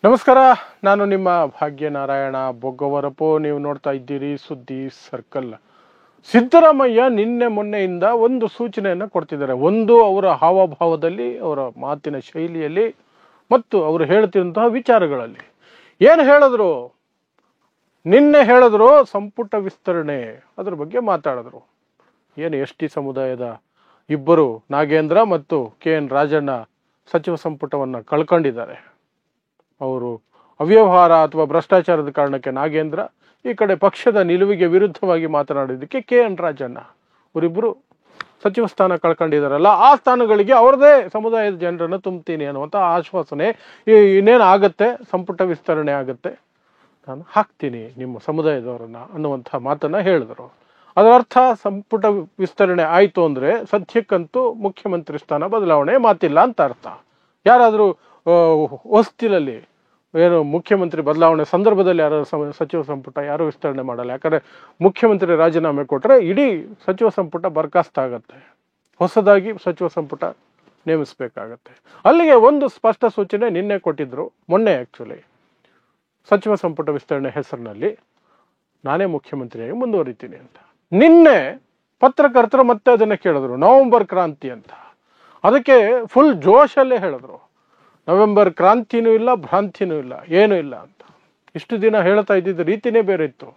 ನಮಸ್ಕಾರ. ನಾನು ನಿಮ್ಮ ಭಾಗ್ಯನಾರಾಯಣ ಬೊಗ್ಗವರಪು. ನೀವು ನೋಡ್ತಾ ಇದ್ದೀರಿ ಸುದ್ದಿ ಸರ್ಕಲ್. ಸಿದ್ದರಾಮಯ್ಯ ನಿನ್ನೆ ಮೊನ್ನೆಯಿಂದ ಒಂದು ಸೂಚನೆಯನ್ನು ಕೊಡ್ತಿದ್ದಾರೆ. ಒಂದು, ಅವರ ಹಾವಭಾವದಲ್ಲಿ, ಅವರ ಮಾತಿನ ಶೈಲಿಯಲ್ಲಿ ಮತ್ತು ಅವರು ಹೇಳ್ತಿರುವಂತಹ ವಿಚಾರಗಳಲ್ಲಿ. ಏನು ಹೇಳಿದ್ರು? ನಿನ್ನೆ ಹೇಳಿದ್ರು ಸಂಪುಟ ವಿಸ್ತರಣೆ, ಅದ್ರ ಬಗ್ಗೆ ಮಾತಾಡಿದ್ರು. ಏನು ಎಸ್ ಟಿ ಸಮುದಾಯದ ಇಬ್ಬರು, ನಾಗೇಂದ್ರ ಮತ್ತು KN ರಾಜಣ್ಣ, ಸಚಿವ ಸಂಪುಟವನ್ನು ಕಳ್ಕೊಂಡಿದ್ದಾರೆ. ಅವರು ಅವ್ಯವಹಾರ ಅಥವಾ ಭ್ರಷ್ಟಾಚಾರದ ಕಾರಣಕ್ಕೆ ನಾಗೇಂದ್ರ, ಈ ಕಡೆ ಪಕ್ಷದ ನಿಲುವಿಗೆ ವಿರುದ್ಧವಾಗಿ ಮಾತನಾಡಿದ್ದಕ್ಕೆ KN ರಾಜಣ್ಣ, ಅವರಿಬ್ಬರು ಸಚಿವ ಸ್ಥಾನ ಕಳ್ಕೊಂಡಿದ್ದಾರಲ್ಲ, ಆ ಸ್ಥಾನಗಳಿಗೆ ಅವ್ರದೇ ಸಮುದಾಯದ ಜನರನ್ನು ತುಂಬ್ತೀನಿ ಅನ್ನುವಂಥ ಆಶ್ವಾಸನೆ. ಇನ್ನೇನು ಆಗತ್ತೆ, ಸಂಪುಟ ವಿಸ್ತರಣೆ ಆಗತ್ತೆ, ನಾನು ಹಾಕ್ತೀನಿ ನಿಮ್ಮ ಸಮುದಾಯದವರನ್ನ ಅನ್ನುವಂಥ ಮಾತನ್ನ ಹೇಳಿದರು. ಅದರ ಅರ್ಥ ಸಂಪುಟ ವಿಸ್ತರಣೆ ಆಯಿತು ಅಂದರೆ ಸದ್ಯಕ್ಕಂತೂ ಮುಖ್ಯಮಂತ್ರಿ ಸ್ಥಾನ ಬದಲಾವಣೆ ಮಾತಿಲ್ಲ ಅಂತ ಅರ್ಥ. ಯಾರಾದರೂ ಹೊಸ್ತಿಲಲ್ಲಿ ಏನು ಮುಖ್ಯಮಂತ್ರಿ ಬದಲಾವಣೆ ಸಂದರ್ಭದಲ್ಲಿ ಯಾರು ಸಚಿವ ಸಂಪುಟ ಯಾರು ವಿಸ್ತರಣೆ ಮಾಡಲ್ಲ. ಯಾಕಂದರೆ ಮುಖ್ಯಮಂತ್ರಿ ರಾಜೀನಾಮೆ ಕೊಟ್ಟರೆ ಇಡೀ ಸಚಿವ ಸಂಪುಟ ಬರ್ಖಾಸ್ತಾಗತ್ತೆ, ಹೊಸದಾಗಿ ಸಚಿವ ಸಂಪುಟ ನೇಮಿಸಬೇಕಾಗತ್ತೆ. ಅಲ್ಲಿಗೆ ಒಂದು ಸ್ಪಷ್ಟ ಸೂಚನೆ ನಿನ್ನೆ ಕೊಟ್ಟಿದ್ರು, ಮೊನ್ನೆ ಆ್ಯಕ್ಚುಲಿ, ಸಚಿವ ಸಂಪುಟ ವಿಸ್ತರಣೆ ಹೆಸರಿನಲ್ಲಿ ನಾನೇ ಮುಖ್ಯಮಂತ್ರಿಯಾಗಿ ಮುಂದುವರಿತೀನಿ ಅಂತ. ನಿನ್ನೆ ಪತ್ರಕರ್ತರು ಮತ್ತೆ ಅದನ್ನು ಕೇಳಿದ್ರು, ನವೆಂಬರ್ ಕ್ರಾಂತಿ ಅಂತ. ಅದಕ್ಕೆ ಫುಲ್ ಜೋಶಲ್ಲೇ ಹೇಳಿದ್ರು, ನವೆಂಬರ್ ಕ್ರಾಂತಿನೂ ಇಲ್ಲ, ಭ್ರಾಂತಿನೂ ಇಲ್ಲ, ಏನೂ ಇಲ್ಲ ಅಂತ. ಇಷ್ಟು ದಿನ ಹೇಳ್ತಾ ಇದ್ದಿದ್ದ ರೀತಿನೇ ಬೇರೆ ಇತ್ತು.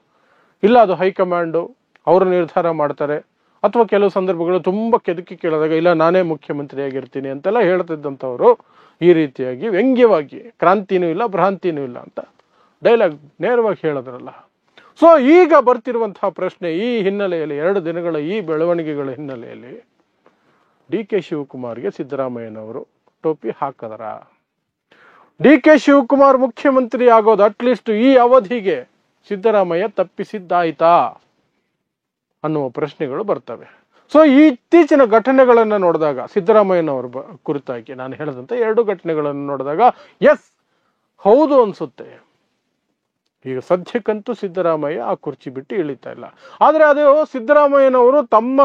ಇಲ್ಲ, ಅದು ಹೈಕಮಾಂಡು ಅವರು ನಿರ್ಧಾರ ಮಾಡ್ತಾರೆ, ಅಥವಾ ಕೆಲವು ಸಂದರ್ಭಗಳು ತುಂಬ ಕೆದಕಿ ಕೇಳಿದಾಗ ಇಲ್ಲ ನಾನೇ ಮುಖ್ಯಮಂತ್ರಿಯಾಗಿರ್ತೀನಿ ಅಂತೆಲ್ಲ ಹೇಳ್ತಿದ್ದಂಥವ್ರು ಈ ರೀತಿಯಾಗಿ ವ್ಯಂಗ್ಯವಾಗಿ ಕ್ರಾಂತಿನೂ ಇಲ್ಲ, ಭ್ರಾಂತಿನೂ ಇಲ್ಲ ಅಂತ ಡೈಲಾಗ್ ನೇರವಾಗಿ ಹೇಳಿದ್ರಲ್ಲ. ಸೊ ಈಗ ಬರ್ತಿರುವಂತಹ ಪ್ರಶ್ನೆ, ಈ ಹಿನ್ನೆಲೆಯಲ್ಲಿ, 2 ದಿನಗಳ ಈ ಬೆಳವಣಿಗೆಗಳ ಹಿನ್ನೆಲೆಯಲ್ಲಿ DK ಶಿವಕುಮಾರ್ಗೆ ಸಿದ್ದರಾಮಯ್ಯನವರು ಟೋಪಿ ಹಾಕದರ? DK ಶಿವಕುಮಾರ್ ಮುಖ್ಯಮಂತ್ರಿ ಆಗೋದು ಅಟ್ಲೀಸ್ಟ್ ಈ ಅವಧಿಗೆ ಸಿದ್ದರಾಮಯ್ಯ ತಪ್ಪಿಸಿದ್ದಾಯ್ತಾ ಅನ್ನುವ ಪ್ರಶ್ನೆಗಳು ಬರ್ತವೆ. ಸೊ ಈ ಇತ್ತೀಚಿನ ಘಟನೆಗಳನ್ನು ನೋಡಿದಾಗ, ಸಿದ್ದರಾಮಯ್ಯನವರ ಕುರಿತಾಗಿ ನಾನು ಹೇಳಿದಂತೆ 2 ಘಟನೆಗಳನ್ನು ನೋಡಿದಾಗ ಎಸ್, ಹೌದು ಅನ್ಸುತ್ತೆ. ಈಗ ಸದ್ಯಕ್ಕಂತೂ ಸಿದ್ದರಾಮಯ್ಯ ಆ ಕುರ್ಚಿ ಬಿಟ್ಟು ಇಳಿತಾ ಇಲ್ಲ. ಆದರೆ ಅದು ಸಿದ್ದರಾಮಯ್ಯನವರು ತಮ್ಮ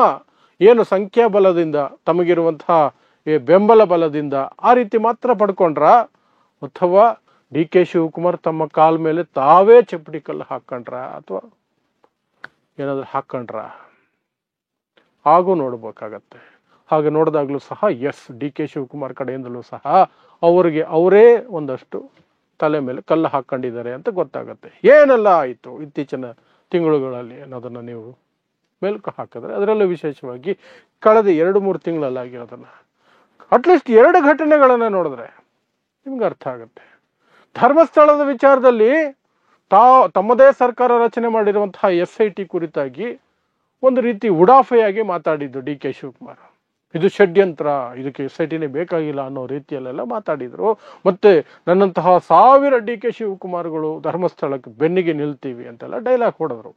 ಏನು ಸಂಖ್ಯಾಬಲದಿಂದ, ತಮಗಿರುವಂತಹ ಬೆಂಬಲ ಬಲದಿಂದ ಆ ರೀತಿ ಮಾತ್ರ ಪಡ್ಕೊಂಡ್ರ, ಅಥವಾ DK ಶಿವಕುಮಾರ್ ತಮ್ಮ ಕಾಲ ಮೇಲೆ ತಾವೇ ಚಪ್ಪಡಿ ಕಲ್ಲು ಹಾಕೊಂಡ್ರ, ಅಥವಾ ಏನಾದ್ರು ಹಾಕೊಂಡ್ರ? ಹಾಗೂ ನೋಡ್ಬೇಕಾಗತ್ತೆ. ಹಾಗೆ ನೋಡಿದಾಗ್ಲೂ ಸಹ ಎಸ್, DK ಶಿವಕುಮಾರ್ ಕಡೆಯಿಂದಲೂ ಸಹ ಅವರಿಗೆ ಅವರೇ ಒಂದಷ್ಟು ತಲೆ ಮೇಲೆ ಕಲ್ಲು ಹಾಕೊಂಡಿದ್ದಾರೆ ಅಂತ ಗೊತ್ತಾಗತ್ತೆ. ಏನೆಲ್ಲ ಆಯಿತು ಇತ್ತೀಚಿನ ತಿಂಗಳುಗಳಲ್ಲಿ ಅನ್ನೋದನ್ನು ನೀವು ಮೆಲುಕು ಹಾಕಿದ್ರೆ, ಅದರಲ್ಲೂ ವಿಶೇಷವಾಗಿ ಕಳೆದ 2-3 ತಿಂಗಳಲ್ಲಾಗಿರೋದನ್ನ ಅಟ್ಲೀಸ್ಟ್ 2 ಘಟನೆಗಳನ್ನು ನೋಡಿದ್ರೆ ನಿಮ್ಗೆ ಅರ್ಥ ಆಗುತ್ತೆ. ಧರ್ಮಸ್ಥಳದ ವಿಚಾರದಲ್ಲಿ ತಮ್ಮದೇ ಸರ್ಕಾರ ರಚನೆ ಮಾಡಿರುವಂತಹ SIT ಕುರಿತಾಗಿ ಒಂದು ರೀತಿ ಉಡಾಫೆಯಾಗಿ ಮಾತಾಡಿದ್ದು DK ಶಿವಕುಮಾರ್. ಇದು ಷಡ್ಯಂತ್ರ, ಇದಕ್ಕೆ SITನೇ ಬೇಕಾಗಿಲ್ಲ ಅನ್ನೋ ರೀತಿಯಲ್ಲೆಲ್ಲ ಮಾತಾಡಿದ್ರು. ಮತ್ತೆ ನನ್ನಂತಹ 1000 DK ಶಿವಕುಮಾರ್ಗಳು ಧರ್ಮಸ್ಥಳಕ್ಕೆ ಬೆನ್ನಿಗೆ ನಿಲ್ತೀವಿ ಅಂತೆಲ್ಲ ಡೈಲಾಗ್ ಹೊಡೆದ್ರು.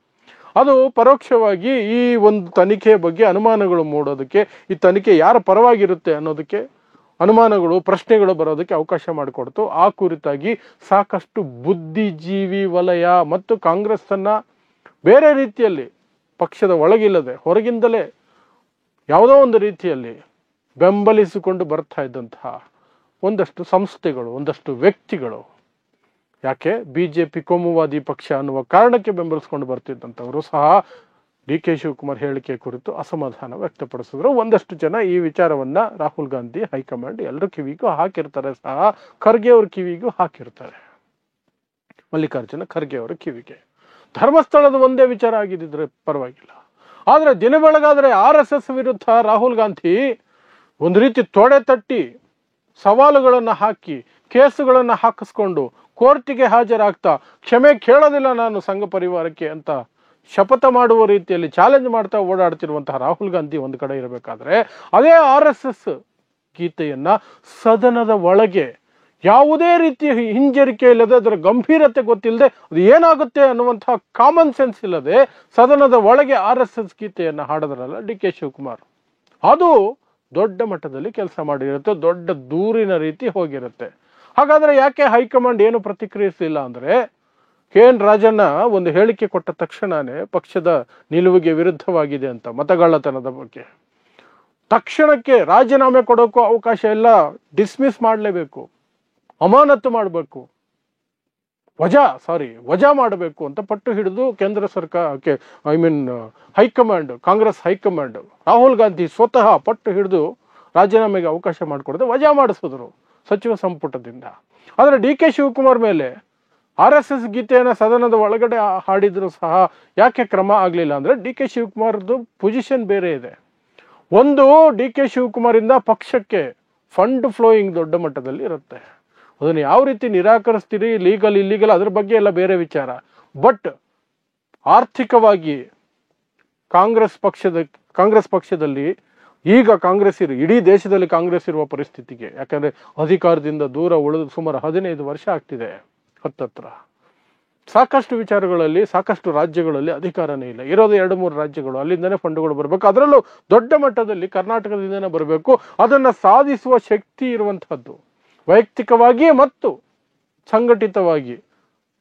ಅದು ಪರೋಕ್ಷವಾಗಿ ಈ ಒಂದು ತನಿಖೆಯ ಬಗ್ಗೆ ಅನುಮಾನಗಳು ಮೂಡೋದಕ್ಕೆ, ಈ ತನಿಖೆ ಯಾರ ಪರವಾಗಿರುತ್ತೆ ಅನ್ನೋದಕ್ಕೆ ಅನುಮಾನಗಳು, ಪ್ರಶ್ನೆಗಳು ಬರೋದಕ್ಕೆ ಅವಕಾಶ ಮಾಡಿಕೊಡ್ತು. ಆ ಕುರಿತಾಗಿ ಸಾಕಷ್ಟು ಬುದ್ಧಿಜೀವಿ ವಲಯ ಮತ್ತು ಕಾಂಗ್ರೆಸ್ ಅನ್ನ ಬೇರೆ ರೀತಿಯಲ್ಲಿ, ಪಕ್ಷದ ಒಳಗಿಲ್ಲದೆ ಹೊರಗಿಂದಲೇ ಯಾವುದೋ ಒಂದು ರೀತಿಯಲ್ಲಿ ಬೆಂಬಲಿಸಿಕೊಂಡು ಬರ್ತಾ ಇದ್ದಂತಹ ಒಂದಷ್ಟು ಸಂಸ್ಥೆಗಳು, ಒಂದಷ್ಟು ವ್ಯಕ್ತಿಗಳು, ಯಾಕೆ BJP ಕೋಮುವಾದಿ ಪಕ್ಷ ಅನ್ನುವ ಕಾರಣಕ್ಕೆ ಬೆಂಬಲಿಸ್ಕೊಂಡು ಬರ್ತಿದ್ದಂಥವರು ಸಹ DK ಶಿವಕುಮಾರ್ ಹೇಳಿಕೆ ಕುರಿತು ಅಸಮಾಧಾನ ವ್ಯಕ್ತಪಡಿಸಿದ್ರು. ಒಂದಷ್ಟು ಜನ ಈ ವಿಚಾರವನ್ನ ರಾಹುಲ್ ಗಾಂಧಿ, ಹೈಕಮಾಂಡ್ ಎಲ್ಲರ ಕಿವಿಗೂ ಹಾಕಿರ್ತಾರೆ, ಸಹ ಖರ್ಗೆ ಅವ್ರ ಕಿವಿಗೂ ಹಾಕಿರ್ತಾರೆ, ಮಲ್ಲಿಕಾರ್ಜುನ ಖರ್ಗೆ ಅವರ ಕಿವಿಗೆ. ಧರ್ಮಸ್ಥಳದ ಒಂದೇ ವಿಚಾರ ಆಗಿದ್ದಿದ್ರೆ ಪರವಾಗಿಲ್ಲ. ಆದರೆ ದಿನ ಬೆಳಗಾದ್ರೆ RSS ವಿರುದ್ಧ ರಾಹುಲ್ ಗಾಂಧಿ ಒಂದು ರೀತಿ ತೊಡೆ ತಟ್ಟಿ ಸವಾಲುಗಳನ್ನು ಹಾಕಿ, ಕೇಸುಗಳನ್ನು ಹಾಕಿಸ್ಕೊಂಡು ಕೋರ್ಟಿಗೆ ಹಾಜರಾಗ್ತಾ, ಕ್ಷಮೆ ಕೇಳೋದಿಲ್ಲ ನಾನು ಸಂಘ ಪರಿವಾರಕ್ಕೆ ಅಂತ ಶಪಥ ಮಾಡುವ ರೀತಿಯಲ್ಲಿ ಚಾಲೆಂಜ್ ಮಾಡ್ತಾ ಓಡಾಡ್ತಿರುವಂತಹ ರಾಹುಲ್ ಗಾಂಧಿ ಒಂದು ಕಡೆ ಇರಬೇಕಾದ್ರೆ, ಅದೇ RSS ಗೀತೆಯನ್ನ ಸದನದ ಒಳಗೆ ಯಾವುದೇ ರೀತಿಯ ಹಿಂಜರಿಕೆ ಇಲ್ಲದೆ, ಅದರ ಗಂಭೀರತೆ ಗೊತ್ತಿಲ್ಲದೆ, ಅದು ಏನಾಗುತ್ತೆ ಅನ್ನುವಂತಹ ಕಾಮನ್ ಸೆನ್ಸ್ ಇಲ್ಲದೆ ಸದನದ ಒಳಗೆ RSS ಗೀತೆಯನ್ನ ಹಾಡೋದ್ರಲ್ಲ DK ಶಿವಕುಮಾರ್, ಅದು ದೊಡ್ಡ ಮಟ್ಟದಲ್ಲಿ ಕೆಲಸ ಮಾಡಿರುತ್ತೆ, ದೊಡ್ಡ ದೂರಿನ ರೀತಿ ಹೋಗಿರುತ್ತೆ. ಹಾಗಾದ್ರೆ ಯಾಕೆ ಹೈಕಮಾಂಡ್ ಏನು ಪ್ರತಿಕ್ರಿಯಿಸಲಿಲ್ಲ ಅಂದ್ರೆ, KN ರಾಜಣ್ಣ ಒಂದು ಹೇಳಿಕೆ ಕೊಟ್ಟ ತಕ್ಷಣನೇ ಪಕ್ಷದ ನಿಲುವಿಗೆ ವಿರುದ್ಧವಾಗಿದೆ ಅಂತ, ಮತಗಳ್ಳತನದ ಬಗ್ಗೆ ತಕ್ಷಣಕ್ಕೆ ರಾಜೀನಾಮೆ ಕೊಡೋಕ್ಕೂ ಅವಕಾಶ ಇಲ್ಲ, ಡಿಸ್ಮಿಸ್ ಮಾಡಲೇಬೇಕು, ಅಮಾನತು ಮಾಡಬೇಕು, ವಜಾ ಮಾಡಬೇಕು ಅಂತ ಪಟ್ಟು ಹಿಡಿದು ಕೇಂದ್ರ ಸರ್ಕಾರ ಹೈಕಮಾಂಡ್, ಕಾಂಗ್ರೆಸ್ ಹೈಕಮಾಂಡ್, ರಾಹುಲ್ ಗಾಂಧಿ ಸ್ವತಃ ಪಟ್ಟು ಹಿಡಿದು ರಾಜೀನಾಮೆಗೆ ಅವಕಾಶ ಮಾಡಿಕೊಡದೆ ವಜಾ ಮಾಡಿಸಿದ್ರು ಸಚಿವ ಸಂಪುಟದಿಂದ. ಆದರೆ ಡಿ ಕೆ ಶಿವಕುಮಾರ್ ಮೇಲೆ RSS ಗೀತೆಯನ್ನು ಸದನದ ಒಳಗಡೆ ಹಾಡಿದ್ರು ಸಹ ಯಾಕೆ ಕ್ರಮ ಆಗಲಿಲ್ಲ ಅಂದ್ರೆ ಡಿ ಕೆ ಶಿವಕುಮಾರ್ದು ಪೊಸಿಷನ್ ಬೇರೆ ಇದೆ. ಒಂದು, ಡಿ ಕೆ ಶಿವಕುಮಾರ್ ಇಂದ ಪಕ್ಷಕ್ಕೆ ಫಂಡ್ ಫ್ಲೋಯಿಂಗ್ ದೊಡ್ಡ ಮಟ್ಟದಲ್ಲಿ ಇರುತ್ತೆ. ಅದನ್ನು ಯಾವ ರೀತಿ ನಿರಾಕರಿಸ್ತೀರಿ, ಲೀಗಲ್ ಇಲ್ಲೀಗಲ್ ಅದ್ರ ಬಗ್ಗೆ ಎಲ್ಲ ಬೇರೆ ವಿಚಾರ. ಬಟ್ ಆರ್ಥಿಕವಾಗಿ ಕಾಂಗ್ರೆಸ್ ಪಕ್ಷದಲ್ಲಿ ಈಗ ಇಡೀ ದೇಶದಲ್ಲಿ ಕಾಂಗ್ರೆಸ್ ಇರುವ ಪರಿಸ್ಥಿತಿಗೆ, ಯಾಕಂದ್ರೆ ಅಧಿಕಾರದಿಂದ ದೂರ ಉಳಿದು ಸುಮಾರು 15 ವರ್ಷ ಆಗ್ತಿದೆ ಹತ್ತತ್ರ. ಸಾಕಷ್ಟು ವಿಚಾರಗಳಲ್ಲಿ ಸಾಕಷ್ಟು ರಾಜ್ಯಗಳಲ್ಲಿ ಅಧಿಕಾರನೇ ಇಲ್ಲ. ಇರೋದು 2-3 ರಾಜ್ಯಗಳು, ಅಲ್ಲಿಂದನೇ ಫಂಡ್ಗಳು ಬರಬೇಕು. ಅದರಲ್ಲೂ ದೊಡ್ಡ ಮಟ್ಟದಲ್ಲಿ ಕರ್ನಾಟಕದಿಂದನೇ ಬರಬೇಕು. ಅದನ್ನ ಸಾಧಿಸುವ ಶಕ್ತಿ ಇರುವಂತಹದ್ದು ವೈಯಕ್ತಿಕವಾಗಿ ಮತ್ತು ಸಂಘಟಿತವಾಗಿ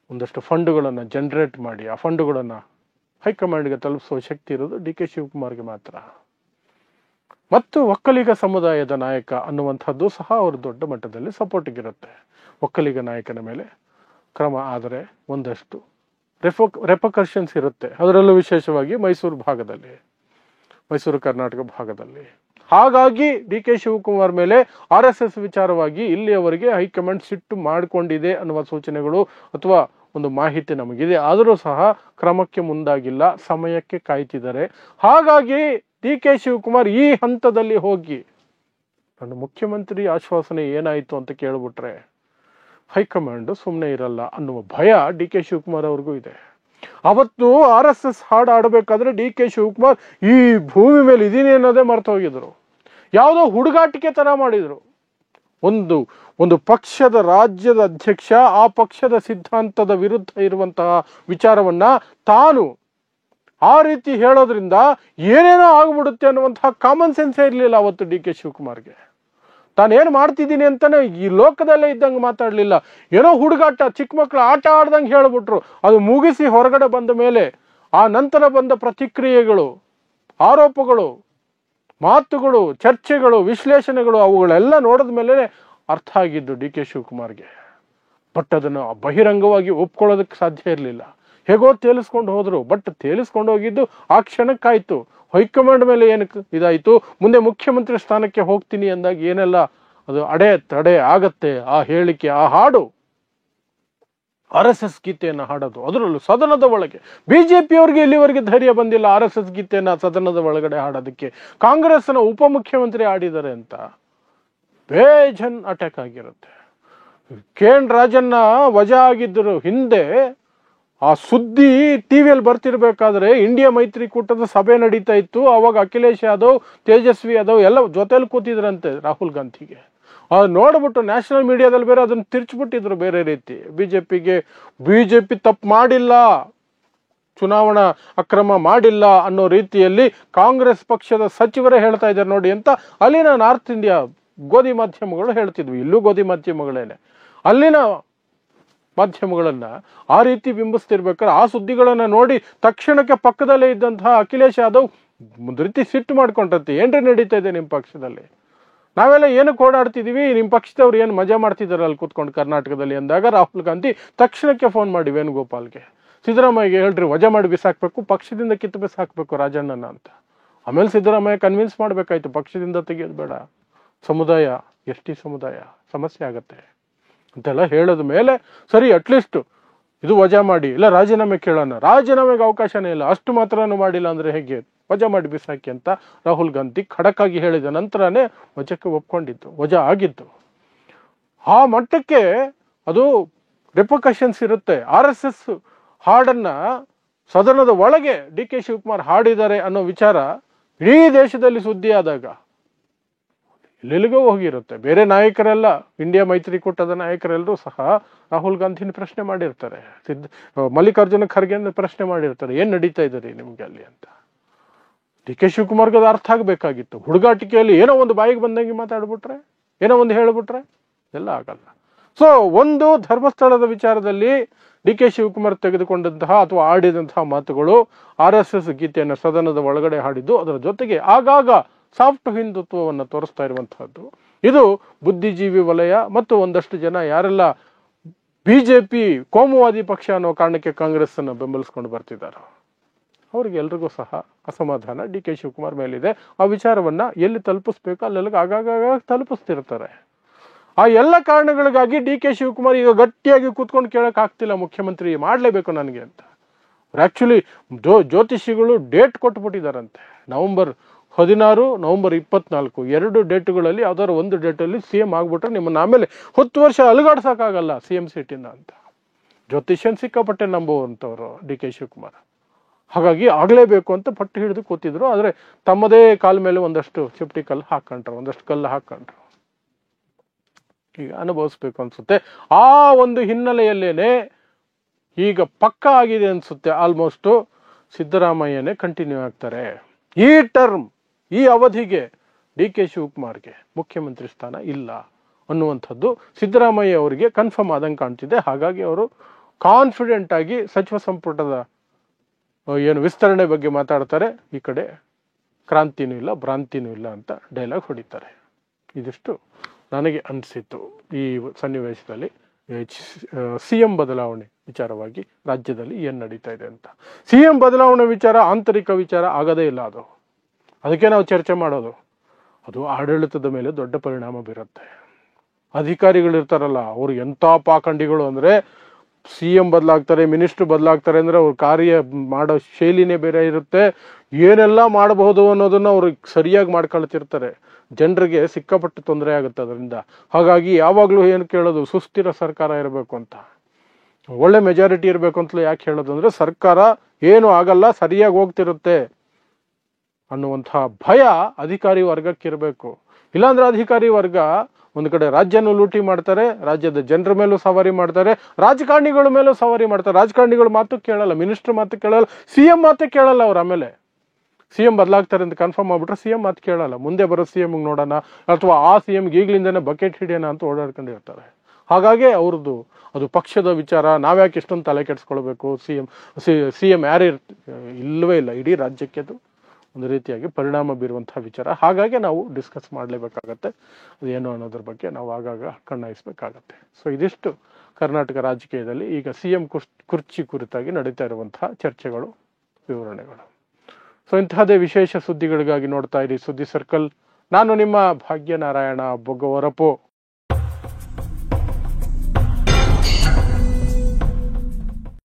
ಒಂದಷ್ಟು ಫಂಡ್ಗಳನ್ನು ಜನರೇಟ್ ಮಾಡಿ ಆ ಫಂಡ್ಗಳನ್ನು ಹೈಕಮಾಂಡ್ಗೆ ತಲುಪಿಸುವ ಶಕ್ತಿ ಇರೋದು ಡಿ ಕೆ ಶಿವಕುಮಾರ್ಗೆ ಮಾತ್ರ. ಮತ್ತು ಒಕ್ಕಲಿಗ ಸಮುದಾಯದ ನಾಯಕ ಅನ್ನುವಂಥದ್ದು ಸಹ ಅವರು ದೊಡ್ಡ ಮಟ್ಟದಲ್ಲಿ ಸಪೋರ್ಟಿಗಿರುತ್ತೆ. ಒಕ್ಕಲಿಗ ನಾಯಕನ ಮೇಲೆ ಕ್ರಮ ಆದರೆ ಒಂದಷ್ಟು ರೆಪಕರ್ಷನ್ಸ್ ಇರುತ್ತೆ. ಅದರಲ್ಲೂ ವಿಶೇಷವಾಗಿ ಮೈಸೂರು ಕರ್ನಾಟಕ ಭಾಗದಲ್ಲಿ. ಹಾಗಾಗಿ ಡಿ ಕೆ ಶಿವಕುಮಾರ್ ಮೇಲೆ RSS ವಿಚಾರವಾಗಿ ಇಲ್ಲಿಯವರೆಗೆ ಹೈಕಮಾಂಡ್ ಸಿಟ್ಟು ಮಾಡಿಕೊಂಡಿದೆ ಅನ್ನುವ ಸೂಚನೆಗಳು ಅಥವಾ ಒಂದು ಮಾಹಿತಿ ನಮಗಿದೆ. ಆದರೂ ಸಹ ಕ್ರಮಕ್ಕೆ ಮುಂದಾಗಿಲ್ಲ, ಸಮಯಕ್ಕೆ ಕಾಯ್ತಿದ್ದಾರೆ. ಹಾಗಾಗಿ ಡಿ ಕೆ ಶಿವಕುಮಾರ್ ಈ ಹಂತದಲ್ಲಿ ಹೋಗಿ ನನ್ನ ಮುಖ್ಯಮಂತ್ರಿ ಆಶ್ವಾಸನೆ ಏನಾಯಿತು ಅಂತ ಕೇಳ್ಬಿಟ್ರೆ ಹೈಕಮಾಂಡ್ ಸುಮ್ಮನೆ ಇರಲ್ಲ ಅನ್ನುವ ಭಯ ಡಿ ಕೆ ಶಿವಕುಮಾರ್ ಅವ್ರಿಗೂ ಇದೆ. ಅವತ್ತು RSS ಹಾಡು ಆಡಬೇಕಾದ್ರೆ ಡಿ ಕೆ ಶಿವಕುಮಾರ್ ಈ ಭೂಮಿ ಮೇಲೆ ಇದೀನಿ ಅನ್ನೋದೇ ಮರ್ತು ಹೋಗಿದ್ರು. ಯಾವುದೋ ಹುಡುಗಾಟಿಕೆ ತರ ಮಾಡಿದ್ರು. ಒಂದು ಪಕ್ಷದ ರಾಜ್ಯದ ಅಧ್ಯಕ್ಷ ಆ ಪಕ್ಷದ ಸಿದ್ಧಾಂತದ ವಿರುದ್ಧ ಇರುವಂತಹ ವಿಚಾರವನ್ನ ತಾನು ಆ ರೀತಿ ಹೇಳೋದ್ರಿಂದ ಏನೇನೋ ಆಗ್ಬಿಡುತ್ತೆ ಅನ್ನುವಂತಹ ಕಾಮನ್ ಸೆನ್ಸೇ ಇರಲಿಲ್ಲ ಅವತ್ತು ಡಿ ಕೆ ಶಿವಕುಮಾರ್ಗೆ. ತಾನೇನು ಮಾಡ್ತಿದ್ದೀನಿ ಅಂತಾನೆ ಈ ಲೋಕದಲ್ಲೇ ಇದ್ದಂಗೆ ಮಾತಾಡ್ಲಿಲ್ಲ. ಏನೋ ಹುಡುಗಾಟ, ಚಿಕ್ಕ ಮಕ್ಕಳು ಆಟ ಆಡ್ದಂಗೆ ಹೇಳ್ಬಿಟ್ರು. ಅದು ಮುಗಿಸಿ ಹೊರಗಡೆ ಬಂದ ಮೇಲೆ ಆ ನಂತರ ಬಂದ ಪ್ರತಿಕ್ರಿಯೆಗಳು, ಆರೋಪಗಳು, ಮಾತುಗಳು, ಚರ್ಚೆಗಳು, ವಿಶ್ಲೇಷಣೆಗಳು ಅವುಗಳೆಲ್ಲ ನೋಡಿದ ಮೇಲೆ ಅರ್ಥ ಆಗಿದ್ದು ಡಿ ಕೆ ಶಿವಕುಮಾರ್ಗೆ. ಬಟ್ ಅದನ್ನು ಬಹಿರಂಗವಾಗಿ ಒಪ್ಕೊಳ್ಳೋದಕ್ಕೆ ಸಾಧ್ಯ ಇರಲಿಲ್ಲ. ಹೇಗೋ ತೇಲಿಸ್ಕೊಂಡು ಹೋದ್ರು. ಬಟ್ ತೇಲಿಸ್ಕೊಂಡು ಹೋಗಿದ್ದು ಆ ಕ್ಷಣಕ್ಕಾಯ್ತು. ಹೈಕಮಾಂಡ್ ಮೇಲೆ ಏನಕ್ಕೆ ಇದಾಯ್ತು, ಮುಂದೆ ಮುಖ್ಯಮಂತ್ರಿ ಸ್ಥಾನಕ್ಕೆ ಹೋಗ್ತೀನಿ ಅಂದಾಗ ಏನೆಲ್ಲ ಅದು ತಡೆ ಆಗತ್ತೆ. ಆ ಹೇಳಿಕೆ, ಆ ಹಾಡು, RSS ಗೀತೆಯನ್ನು ಹಾಡೋದು, ಅದರಲ್ಲೂ ಸದನದ ಒಳಗೆ. ಬಿಜೆಪಿಯವ್ರಿಗೆ ಇಲ್ಲಿವರೆಗೆ ಧೈರ್ಯ ಬಂದಿಲ್ಲ RSS ಗೀತೆಯನ್ನ ಸದನದ ಒಳಗಡೆ ಹಾಡೋದಕ್ಕೆ. ಕಾಂಗ್ರೆಸ್ನ ಉಪಮುಖ್ಯಮಂತ್ರಿ ಆಡಿದ್ದಾರೆ ಅಂತ ಬೇಜನ್ ಅಟ್ಯಾಕ್ ಆಗಿರುತ್ತೆ. KN ರಾಜಣ್ಣ ವಜಾ ಆಗಿದ್ದರು ಹಿಂದೆ ಆ ಸುದ್ದಿ ಟಿವಿಯಲ್ಲಿ ಬರ್ತಿರ್ಬೇಕಾದ್ರೆ ಇಂಡಿಯಾ ಮೈತ್ರಿಕೂಟದ ಸಭೆ ನಡೀತಾ ಇತ್ತು. ಅವಾಗ ಅಖಿಲೇಶ್ ಯಾದವ್, ತೇಜಸ್ವಿ ಯಾದವ್ ಎಲ್ಲ ಜೊತೆಲಿ ಕೂತಿದ್ರಂತೆ ರಾಹುಲ್ ಗಾಂಧಿಗೆ. ಅದು ನೋಡ್ಬಿಟ್ಟು ನ್ಯಾಷನಲ್ ಮೀಡಿಯಾದಲ್ಲಿ ಬೇರೆ ಅದನ್ನು ತಿರ್ಚ್ಬಿಟ್ಟಿದ್ರು ಬೇರೆ ರೀತಿ. ಬಿಜೆಪಿ ತಪ್ಪು ಮಾಡಿಲ್ಲ, ಚುನಾವಣಾ ಅಕ್ರಮ ಮಾಡಿಲ್ಲ ಅನ್ನೋ ರೀತಿಯಲ್ಲಿ ಕಾಂಗ್ರೆಸ್ ಪಕ್ಷದ ಸಚಿವರೇ ಹೇಳ್ತಾ ಇದ್ದಾರೆ ನೋಡಿ ಅಂತ ಅಲ್ಲಿನ ನಾರ್ತ್ ಇಂಡಿಯಾ ಗೋಧಿ ಮಾಧ್ಯಮಗಳು ಹೇಳ್ತಿದ್ವಿ. ಇಲ್ಲೂ ಗೋಧಿ ಮಾಧ್ಯಮಗಳೇನೆ. ಅಲ್ಲಿನ ಮಾಧ್ಯಮಗಳನ್ನ ಆ ರೀತಿ ಬಿಂಬಿಸ್ತಿರ್ಬೇಕಾದ್ರೆ ಆ ಸುದ್ದಿಗಳನ್ನ ನೋಡಿ ತಕ್ಷಣಕ್ಕೆ ಪಕ್ಕದಲ್ಲೇ ಇದ್ದಂತಹ ಅಖಿಲೇಶ್ ಯಾದವ್ ಒಂದು ರೀತಿ ಸಿಟ್ಟು ಮಾಡ್ಕೊಂಡಂತೆ. ಏನ್ರಿ ನಡೀತಾ ಇದೆ ನಿಮ್ಮ ಪಕ್ಷದಲ್ಲಿ, ನಾವೆಲ್ಲ ಏನಕ್ಕೆ ಓಡಾಡ್ತಿದೀವಿ, ನಿಮ್ಮ ಪಕ್ಷದವ್ರು ಏನು ಮಜಾ ಮಾಡ್ತಿದಾರೆ ಅಲ್ಲಿ ಕೂತ್ಕೊಂಡು ಕರ್ನಾಟಕದಲ್ಲಿ ಅಂದಾಗ ರಾಹುಲ್ ಗಾಂಧಿ ತಕ್ಷಣಕ್ಕೆ ಫೋನ್ ಮಾಡಿ ವೇಣುಗೋಪಾಲ್ಗೆ, ಸಿದ್ದರಾಮಯ್ಯಗೆ ಹೇಳ್ರಿ ವಜಾ ಮಾಡಿ ಬಿಸಾಕ್ಬೇಕು, ಪಕ್ಷದಿಂದ ಕಿತ್ತು ಬಿಸಾಕ್ಬೇಕು ರಾಜಣ್ಣನ ಅಂತ. ಆಮೇಲೆ ಸಿದ್ದರಾಮಯ್ಯ ಕನ್ವಿನ್ಸ್ ಮಾಡ್ಬೇಕಾಯ್ತು, ಪಕ್ಷದಿಂದ ತೆಗೆಯೋದು ಬೇಡ, ಸಮುದಾಯ ST ಸಮುದಾಯ ಸಮಸ್ಯೆ ಆಗತ್ತೆ ಅಂತೆಲ್ಲ ಹೇಳೋದ ಮೇಲೆ ಸರಿ ಅಟ್ಲೀಸ್ಟ್ ಇದು ವಜಾ ಮಾಡಿ, ಇಲ್ಲ ರಾಜೀನಾಮೆ ಕೇಳೋಣ. ರಾಜೀನಾಮೆಗೆ ಅವಕಾಶನೇ ಇಲ್ಲ, ಅಷ್ಟು ಮಾತ್ರನೂ ಮಾಡಿಲ್ಲ ಅಂದ್ರೆ ಹೇಗೆ, ವಜಾ ಮಾಡಿ ಬಿಸಾಕಿ ಅಂತ ರಾಹುಲ್ ಗಾಂಧಿ ಖಡಕ್ ಆಗಿ ಹೇಳಿದ ನಂತರನೇ ವಜಾಕ್ಕೆ ಒಪ್ಕೊಂಡಿದ್ದು, ವಜಾ ಆಗಿದ್ದು. ಆ ಮಟ್ಟಕ್ಕೆ ಅದು ರೆಪಕಷನ್ಸ್ ಇರುತ್ತೆ. RSS ಹಾಡನ್ನ ಸದನದ ಒಳಗೆ ಡಿ ಕೆ ಶಿವಕುಮಾರ್ ಹಾಡಿದ್ದಾರೆ ಅನ್ನೋ ವಿಚಾರ ಇಡೀ ದೇಶದಲ್ಲಿ ಸುದ್ದಿ ಆದಾಗ ಎಲ್ಲೆಲ್ಲಿಗೋ ಹೋಗಿರುತ್ತೆ. ಬೇರೆ ನಾಯಕರೆಲ್ಲ, ಇಂಡಿಯಾ ಮೈತ್ರಿಕೂಟದ ನಾಯಕರೆಲ್ಲರೂ ಸಹ ರಾಹುಲ್ ಗಾಂಧಿನ ಪ್ರಶ್ನೆ ಮಾಡಿರ್ತಾರೆ, ಮಲ್ಲಿಕಾರ್ಜುನ ಖರ್ಗೆ ಪ್ರಶ್ನೆ ಮಾಡಿರ್ತಾರೆ, ಏನ್ ನಡೀತಾ ಇದ್ದಾರೆ ನಿಮ್ಗೆ ಅಲ್ಲಿ ಅಂತ. ಡಿ ಕೆ ಶಿವಕುಮಾರ್ಗೆ ಅದು ಅರ್ಥ ಆಗ್ಬೇಕಾಗಿತ್ತು. ಹುಡುಗಾಟಿಕೆಯಲ್ಲಿ ಏನೋ ಒಂದು ಬಾಯಿಗೆ ಬಂದಂಗೆ ಮಾತಾಡ್ಬಿಟ್ರೆ, ಏನೋ ಒಂದು ಹೇಳ್ಬಿಟ್ರೆ ಎಲ್ಲ ಆಗಲ್ಲ. ಸೊ ಒಂದು ಧರ್ಮಸ್ಥಳದ ವಿಚಾರದಲ್ಲಿ ಡಿ ಕೆ ಶಿವಕುಮಾರ್ ತೆಗೆದುಕೊಂಡಂತಹ ಅಥವಾ ಆಡಿದಂತಹ ಮಾತುಗಳು, RSS ಗೀತೆಯನ್ನು ಸದನದ ಒಳಗಡೆ ಹಾಡಿದ್ದು, ಅದರ ಜೊತೆಗೆ ಆಗಾಗ ಸಾಫ್ಟ್ ಹಿಂದುತ್ವವನ್ನು ತೋರಿಸ್ತಾ ಇರುವಂತಹದ್ದು. ಇದು ಬುದ್ಧಿಜೀವಿ ವಲಯ ಮತ್ತು ಒಂದಷ್ಟು ಜನ ಯಾರೆಲ್ಲ ಬಿಜೆಪಿ ಕೋಮುವಾದಿ ಪಕ್ಷ ಅನ್ನೋ ಕಾರಣಕ್ಕೆ ಕಾಂಗ್ರೆಸ್ ಅನ್ನು ಬೆಂಬಲಿಸ್ಕೊಂಡು ಬರ್ತಿದ್ದಾರೆ. ಅವ್ರಿಗೆ ಎಲ್ರಿಗೂ ಸಹ ಅಸಮಾಧಾನ ಡಿ ಕೆ ಶಿವಕುಮಾರ್ ಮೇಲಿದೆ. ಆ ವಿಚಾರವನ್ನ ಎಲ್ಲಿ ತಲುಪಿಸ್ಬೇಕು ಅಲ್ಲೆಲ್ಲ ಆಗಾಗ ತಲುಪಿಸ್ತಿರ್ತಾರೆ. ಆ ಎಲ್ಲ ಕಾರಣಗಳಿಗಾಗಿ ಡಿ ಕೆ ಶಿವಕುಮಾರ್ ಈಗ ಗಟ್ಟಿಯಾಗಿ ಕೂತ್ಕೊಂಡು ಕೇಳಕ್ ಆಗ್ತಿಲ್ಲ, ಮುಖ್ಯಮಂತ್ರಿ ಮಾಡಲೇಬೇಕು ನನಗೆ ಅಂತ. ಆಕ್ಚುಲಿ ಜ್ಯೋತಿಷಿಗಳು ಡೇಟ್ ಕೊಟ್ಬಿಟ್ಟಿದಾರಂತೆ, ನವೆಂಬರ್ 16, ನವೆಂಬರ್ 24, 2 ಡೇಟ್ಗಳಲ್ಲಿ ಯಾವ್ದಾದ್ರು ಒಂದು ಡೇಟಲ್ಲಿ CM ಆಗ್ಬಿಟ್ರೆ ನಿಮ್ಮನ್ನ ಆಮೇಲೆ 10 ವರ್ಷ ಅಲುಗಾಡ್ಸಕ್ಕಾಗಲ್ಲ CM ಸೀಟಿಂದ ಅಂತ. ಜ್ಯೋತಿಷ್ಯನ್ ಸಿಕ್ಕಾಪಟ್ಟೆ ನಂಬುವಂಥವ್ರು ಡಿ ಕೆ ಶಿವಕುಮಾರ್. ಹಾಗಾಗಿ ಆಗ್ಲೇಬೇಕು ಅಂತ ಪಟ್ಟು ಹಿಡಿದು ಕೂತಿದ್ರು. ಆದ್ರೆ ತಮ್ಮದೇ ಕಾಲ ಮೇಲೆ ಒಂದಷ್ಟು ಚಿಪ್ಟಿ ಕಲ್ಲು ಹಾಕೊಂಡ್ರು, ಒಂದಷ್ಟು ಕಲ್ಲು ಹಾಕೊಂಡ್ರು. ಈಗ ಅನುಭವಿಸ್ಬೇಕು ಅನ್ಸುತ್ತೆ. ಆ ಒಂದು ಹಿನ್ನೆಲೆಯಲ್ಲೇನೆ ಈಗ ಪಕ್ಕ ಆಗಿದೆ ಅನ್ಸುತ್ತೆ, ಆಲ್ಮೋಸ್ಟ್ ಸಿದ್ದರಾಮಯ್ಯನೇ ಕಂಟಿನ್ಯೂ ಆಗ್ತಾರೆ. ಈ ಟರ್ಮ್, ಈ ಅವಧಿಗೆ ಡಿ ಕೆ ಶಿವಕುಮಾರ್ಗೆ ಮುಖ್ಯಮಂತ್ರಿ ಸ್ಥಾನ ಇಲ್ಲ ಅನ್ನುವಂಥದ್ದು ಸಿದ್ದರಾಮಯ್ಯ ಅವರಿಗೆ ಕನ್ಫರ್ಮ್ ಆದಂಗೆ ಕಾಣ್ತಿದೆ. ಹಾಗಾಗಿ ಅವರು ಕಾನ್ಫಿಡೆಂಟ್ ಆಗಿ ಸಚಿವ ಸಂಪುಟದ ಏನು ವಿಸ್ತರಣೆ ಬಗ್ಗೆ ಮಾತಾಡ್ತಾರೆ. ಈ ಕಡೆ ಕ್ರಾಂತಿನೂ ಇಲ್ಲ ಭ್ರಾಂತಿನೂ ಇಲ್ಲ ಅಂತ ಡೈಲಾಗ್ ಹೊಡಿತಾರೆ. ಇದಿಷ್ಟು ನನಗೆ ಅನಿಸಿತ್ತು ಈ ಸನ್ನಿವೇಶದಲ್ಲಿ CM ಬದಲಾವಣೆ ವಿಚಾರವಾಗಿ ರಾಜ್ಯದಲ್ಲಿ ಏನು ನಡೀತಾ ಇದೆ ಅಂತ. CM ಬದಲಾವಣೆ ವಿಚಾರ ಆಂತರಿಕ ವಿಚಾರ ಆಗದೇ ಇಲ್ಲ, ಅದಕ್ಕೆ ನಾವು ಚರ್ಚೆ ಮಾಡೋದು. ಅದು ಆಡಳಿತದ ಮೇಲೆ ದೊಡ್ಡ ಪರಿಣಾಮ ಬೀರುತ್ತೆ. ಅಧಿಕಾರಿಗಳಿರ್ತಾರಲ್ಲ, ಅವ್ರು ಎಂಥ ಪಾಖಂಡಿಗಳು ಅಂದರೆ, CM ಬದಲಾಗ್ತಾರೆ, ಮಿನಿಸ್ಟರ್ ಬದಲಾಗ್ತಾರೆ ಅಂದ್ರೆ ಅವ್ರ ಕಾರ್ಯ ಮಾಡೋ ಶೈಲಿನೇ ಬೇರೆ ಇರುತ್ತೆ. ಏನೆಲ್ಲ ಮಾಡಬಹುದು ಅನ್ನೋದನ್ನ ಅವ್ರು ಸರಿಯಾಗಿ ಮಾಡ್ಕೊಳ್ತಿರ್ತಾರೆ. ಜನರಿಗೆ ಸಿಕ್ಕಾಪಟ್ಟು ತೊಂದರೆ ಆಗುತ್ತೆ ಅದರಿಂದ. ಹಾಗಾಗಿ ಯಾವಾಗಲೂ ಏನು ಕೇಳೋದು, ಸುಸ್ಥಿರ ಸರ್ಕಾರ ಇರಬೇಕು ಅಂತ, ಒಳ್ಳೆ ಮೆಜಾರಿಟಿ ಇರಬೇಕು ಅಂತಲೂ ಯಾಕೆ ಹೇಳೋದು ಅಂದ್ರೆ, ಸರ್ಕಾರ ಏನು ಆಗಲ್ಲ, ಸರಿಯಾಗಿ ಹೋಗ್ತಿರುತ್ತೆ ಅನ್ನುವಂತಹ ಭಯ ಅಧಿಕಾರಿ ವರ್ಗಕ್ಕಿರಬೇಕು. ಇಲ್ಲಾಂದ್ರೆ ಅಧಿಕಾರಿ ವರ್ಗ ಒಂದು ಕಡೆ ರಾಜ್ಯನೂ ಲೂಟಿ ಮಾಡ್ತಾರೆ, ರಾಜ್ಯದ ಜನರ ಮೇಲೂ ಸವಾರಿ ಮಾಡ್ತಾರೆ, ರಾಜಕಾರಣಿಗಳ ಮೇಲೂ ಸವಾರಿ ಮಾಡ್ತಾರೆ. ರಾಜಕಾರಣಿಗಳ ಮಾತು ಕೇಳಲ್ಲ, ಮಿನಿಸ್ಟರ್ ಮಾತು ಕೇಳಲ್ಲ, CM ಮಾತು ಕೇಳಲ್ಲ. ಅವ್ರು ಆಮೇಲೆ CM ಬದಲಾಗ್ತಾರೆ ಅಂತ ಕನ್ಫರ್ಮ್ ಆಗ್ಬಿಟ್ರೆ CM ಮಾತು ಕೇಳಲ್ಲ. ಮುಂದೆ ಬರೋ CM ನೋಡೋಣ ಅಥವಾ ಆ CM ಈಗ್ಲಿಂದನೇ ಬಕೆಟ್ ಹಿಡಿಯೋಣ ಅಂತ ಓಡಾಡ್ಕೊಂಡಿರ್ತಾರೆ. ಹಾಗಾಗಿ ಅವ್ರದ್ದು ಅದು ಪಕ್ಷದ ವಿಚಾರ, ನಾವ್ಯಾಕೆ ಇಷ್ಟೊಂದು ತಲೆ ಕೆಡಿಸ್ಕೊಳ್ಬೇಕು, CM ಯಾರೇ ಇಲ್ಲವೇ ಇಲ್ಲ. ಇಡೀ ರಾಜ್ಯಕ್ಕೆ ಅದು ಒಂದು ರೀತಿಯಾಗಿ ಪರಿಣಾಮ ಬೀರುವಂತಹ ವಿಚಾರ. ಹಾಗಾಗಿ ನಾವು ಡಿಸ್ಕಸ್ ಮಾಡಲೇಬೇಕಾಗತ್ತೆ. ಅದೇನು ಅನ್ನೋದ್ರ ಬಗ್ಗೆ ನಾವು ಆಗಾಗ ಕಣ್ಣಾಯಿಸ್ಬೇಕಾಗತ್ತೆ. ಸೊ ಇದಿಷ್ಟು ಕರ್ನಾಟಕ ರಾಜಕೀಯದಲ್ಲಿ ಈಗ CM ಕುರ್ಚಿ ಕುರಿತಾಗಿ ನಡೀತಾ ಇರುವಂತಹ ಚರ್ಚೆಗಳು, ವಿವರಣೆಗಳು. ಸೊ ಇಂತಹದೇ ವಿಶೇಷ ಸುದ್ದಿಗಳಿಗಾಗಿ ನೋಡ್ತಾ ಇರಿ ಸುದ್ದಿ ಸರ್ಕಲ್. ನಾನು ನಿಮ್ಮ ಭಾಗ್ಯನಾರಾಯಣ ಬೊಗ್ಗವರಪು.